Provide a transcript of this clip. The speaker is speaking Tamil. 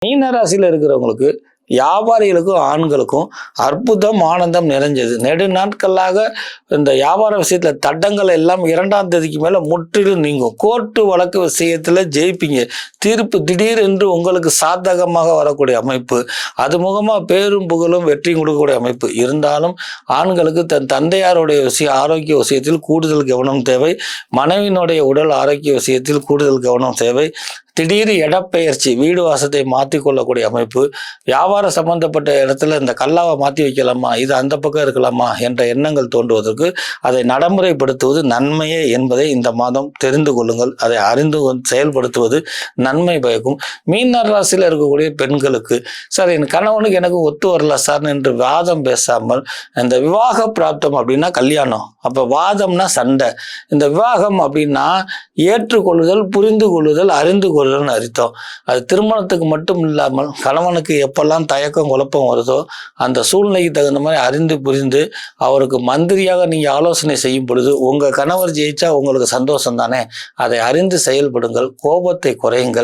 மீன ராசியில இருக்கிறவங்களுக்கு வியாபாரிகளுக்கும் ஆண்களுக்கும் அற்புதம் ஆனந்தம் நிறைஞ்சது. நெடு நாட்களாக இந்த வியாபார விஷயத்துல தடங்கள் எல்லாம் 2ஆம் தேதிக்கு மேல முற்றிலும் நீங்கும். கோர்ட்டு வழக்கு விஷயத்துல ஜெயிப்பீங்க. தீர்ப்பு திடீர் என்று உங்களுக்கு சாதகமாக வரக்கூடிய அமைப்பு, அது மூலமா பேரும் புகழும் வெற்றியும் கொடுக்கக்கூடிய அமைப்பு இருந்தாலும் ஆண்களுக்கு தன் தந்தையாருடைய ஆரோக்கிய விஷயத்தில் கூடுதல் கவனம் தேவை. மனைவியினுடைய உடல் ஆரோக்கிய விஷயத்தில் கூடுதல் கவனம் தேவை. திடீர் இடப்பெயர்ச்சி, வீடு வாசத்தை மாற்றி கொள்ளக்கூடிய அமைப்பு, வியாபார சம்பந்தப்பட்ட இடத்துல இந்த கல்லாவை மாற்றி வைக்கலாமா, இது அந்த பக்கம் இருக்கலாமா என்ற எண்ணங்கள் தோன்றுவதற்கு அதை நடைமுறைப்படுத்துவது நன்மையே என்பதை இந்த மாதம் தெரிந்து கொள்ளுங்கள். அதை அறிந்து செயல்படுத்துவது நன்மை பயக்கும். மீன ராசியில் இருக்கக்கூடிய பெண்களுக்கு, சார் என் கணவனுக்கு எனக்கு ஒத்து வரல சார் என்று வாதம் பேசாமல், இந்த விவாக பிராப்தம் அப்படின்னா கல்யாணம், அப்ப வாதம்னா சண்டை, இந்த விவாகம் அப்படின்னா ஏற்றுக்கொள்ளுதல், புரிந்து கொள்ளுதல், அறிந்து கொள்ளுதல் அர்த்தம். அது திருமணத்துக்கு மட்டும் இல்லாமல் கணவனுக்கு எப்பெல்லாம் தயக்கம் குழப்பம் வருதோ அந்த சூழ்நிலைக்கு தகுந்த மாதிரி அறிந்து புரிந்து அவருக்கு மந்திரியாக நீங்க ஆலோசனை செய்யும் பொழுது உங்க கணவர் ஜெயிச்சா உங்களுக்கு சந்தோஷம் தானே. அதை அறிந்து செயல்படுங்கள். கோபத்தை குறையுங்கள்.